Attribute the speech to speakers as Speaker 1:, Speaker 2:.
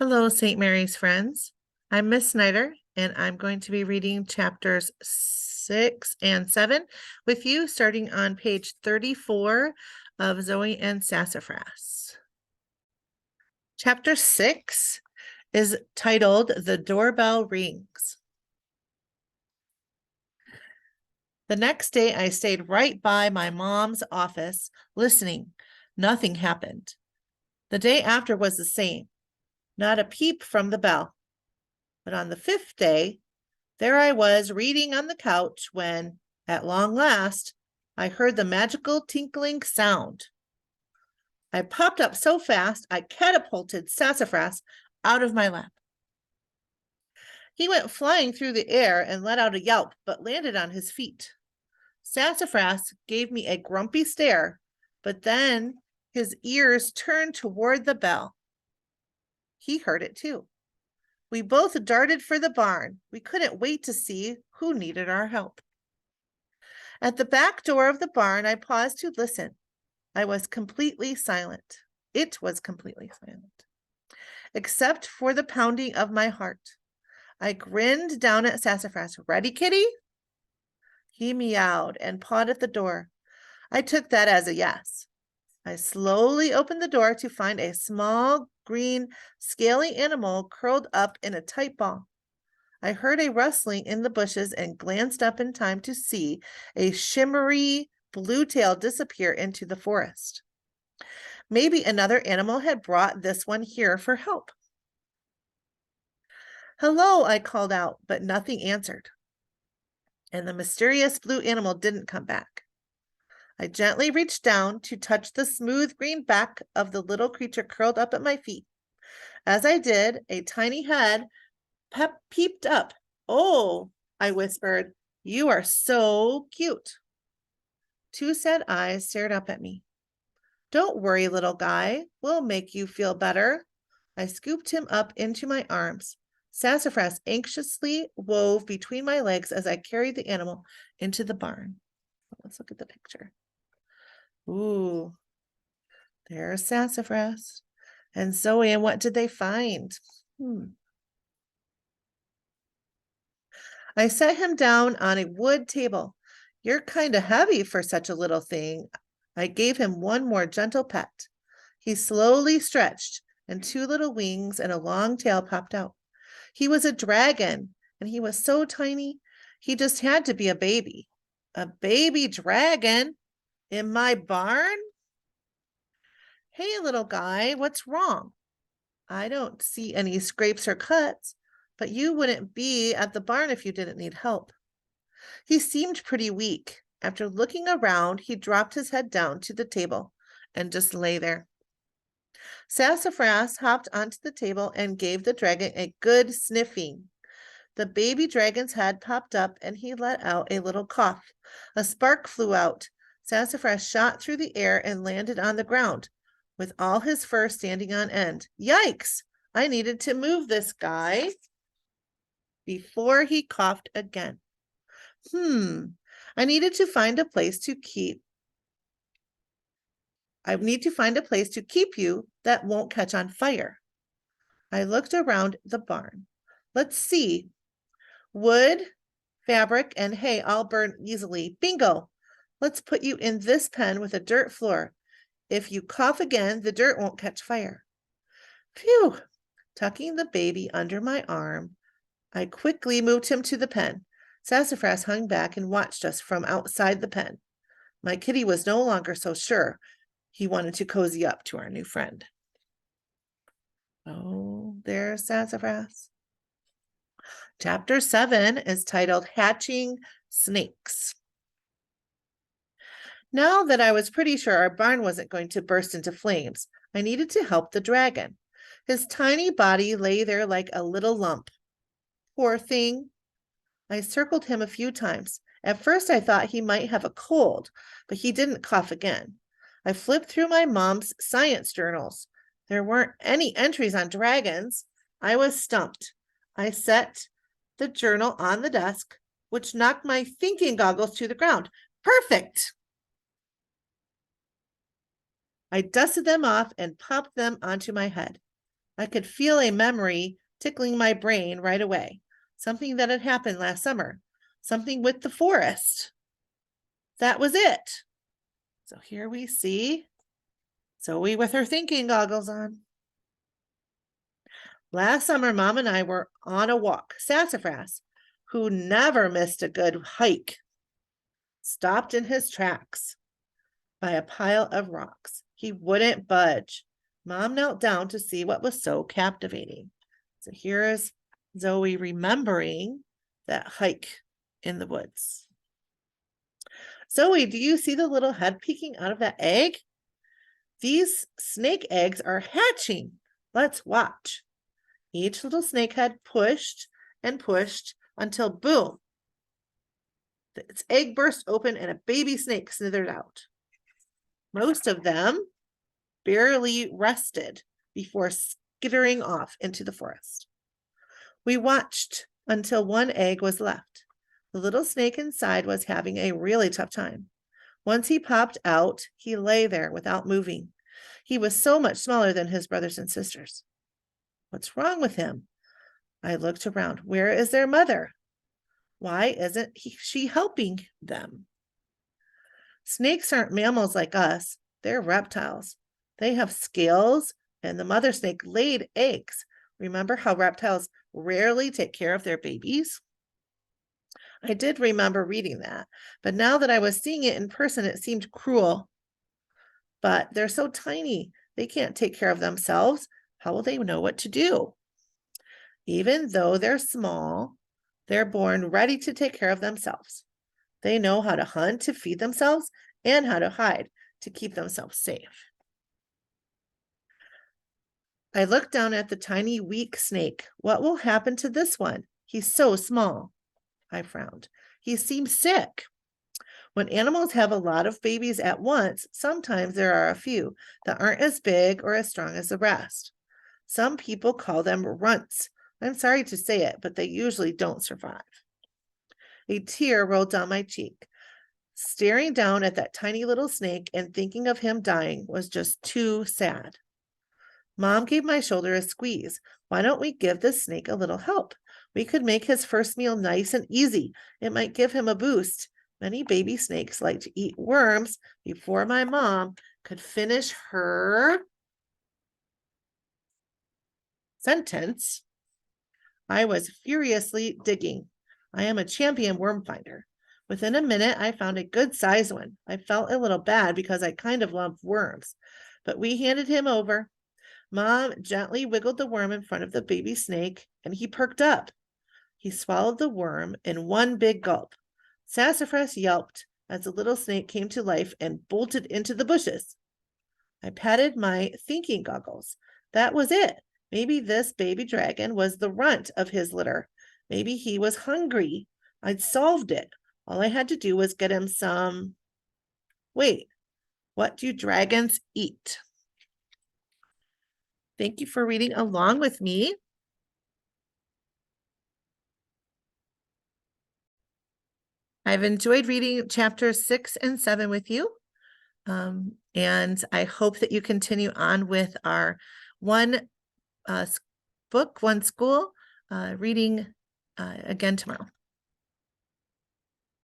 Speaker 1: Hello, St. Mary's friends. I'm Miss Snyder, and I'm going to be reading chapters 6 and 7 with you, starting on page 34 of Zoey and Sassafras. Chapter 6 is titled The Doorbell Rings. The next day, I stayed right by my mom's office, listening. Nothing happened. The day after was the same. Not a peep from the bell. But on the 5th day, there I was reading on the couch when, at long last, I heard the magical tinkling sound. I popped up so fast, I catapulted Sassafras out of my lap. He went flying through the air and let out a yelp, but landed on his feet. Sassafras gave me a grumpy stare, but then his ears turned toward the bell. He heard it too. We both darted for the barn. We couldn't wait to see who needed our help. At the back door of the barn, I paused to listen. I was completely silent. It was completely silent, except for the pounding of my heart. I grinned down at Sassafras. Ready, kitty? He meowed and pawed at the door. I took that as a yes. I slowly opened the door to find a small, green, scaly animal curled up in a tight ball. I heard a rustling in the bushes and glanced up in time to see a shimmery blue tail disappear into the forest. Maybe another animal had brought this one here for help. Hello, I called out, but nothing answered. And the mysterious blue animal didn't come back. I gently reached down to touch the smooth green back of the little creature curled up at my feet. As I did, a tiny head peeped up. Oh, I whispered, you are so cute. Two sad eyes stared up at me. Don't worry, little guy. We'll make you feel better. I scooped him up into my arms. Sassafras anxiously wove between my legs as I carried the animal into the barn. Let's look at the picture. Ooh, there's Sassafras. And Zoey, and what did they find? I set him down on a wood table. You're kind of heavy for such a little thing. I gave him one more gentle pet. He slowly stretched, and two little wings and a long tail popped out. He was a dragon, and he was so tiny. He just had to be a baby. A baby dragon in my barn? Hey, little guy, what's wrong? I don't see any scrapes or cuts, but you wouldn't be at the barn if you didn't need help. He seemed pretty weak. After looking around, he dropped his head down to the table and just lay there. Sassafras hopped onto the table and gave the dragon a good sniffing. The baby dragon's head popped up and he let out a little cough. A spark flew out. Sassafras shot through the air and landed on the ground, with all his fur standing on end. Yikes! I needed to move this guy before he coughed again. I need to find a place to keep you that won't catch on fire. I looked around the barn. Let's see. Wood, fabric, and hay all burn easily. Bingo! Let's put you in this pen with a dirt floor. If you cough again, the dirt won't catch fire. Phew! Tucking the baby under my arm, I quickly moved him to the pen. Sassafras hung back and watched us from outside the pen. My kitty was no longer so sure. He wanted to cozy up to our new friend. Oh, there's Sassafras. Chapter 7 is titled Hatching Snakes. Now that I was pretty sure our barn wasn't going to burst into flames, I needed to help the dragon. His tiny body lay there like a little lump. Poor thing. I circled him a few times. At first, I thought he might have a cold, but he didn't cough again. I flipped through my mom's science journals. There weren't any entries on dragons. I was stumped. I set the journal on the desk, which knocked my thinking goggles to the ground. Perfect! I dusted them off and popped them onto my head. I could feel a memory tickling my brain right away. Something that had happened last summer. Something with the forest. That was it. So here we see Zoey with her thinking goggles on. Last summer, Mom and I were on a walk. Sassafras, who never missed a good hike, stopped in his tracks by a pile of rocks. He wouldn't budge. Mom knelt down to see what was so captivating. So here's Zoey remembering that hike in the woods. Zoey, do you see the little head peeking out of that egg? These snake eggs are hatching. Let's watch. Each little snake head pushed and pushed until boom, its egg burst open and a baby snake slithered out. Most of them barely rested before skittering off into the forest. We watched until one egg was left. The little snake inside was having a really tough time. Once he popped out, he lay there without moving. He was so much smaller than his brothers and sisters. What's wrong with him? I looked around. Where is their mother? Why isn't she helping them? Snakes aren't mammals like us. They're reptiles. They have scales, and the mother snake laid eggs. Remember how reptiles rarely take care of their babies? I did remember reading that, but now that I was seeing it in person, it seemed cruel. But they're so tiny, they can't take care of themselves. How will they know what to do? Even though they're small, they're born ready to take care of themselves. They know how to hunt to feed themselves and how to hide to keep themselves safe. I looked down at the tiny, weak snake. What will happen to this one? He's so small. I frowned. He seems sick. When animals have a lot of babies at once, sometimes there are a few that aren't as big or as strong as the rest. Some people call them runts. I'm sorry to say it, but they usually don't survive. A tear rolled down my cheek. Staring down at that tiny little snake and thinking of him dying was just too sad. Mom gave my shoulder a squeeze. Why don't we give this snake a little help? We could make his first meal nice and easy. It might give him a boost. Many baby snakes like to eat worms before my mom could finish her sentence. I was furiously digging. I am a champion worm finder. Within a minute, I found a good-sized one. I felt a little bad because I kind of love worms, but we handed him over. Mom gently wiggled the worm in front of the baby snake, and he perked up. He swallowed the worm in one big gulp. Sassafras yelped as the little snake came to life and bolted into the bushes. I patted my thinking goggles. That was it. Maybe this baby dragon was the runt of his litter. Maybe he was hungry. I'd solved it. All I had to do was get him some... Wait, what do dragons eat? Thank you for reading along with me. I've enjoyed reading chapters 6 and 7 with you. And I hope that you continue on with our one book, one school reading again tomorrow.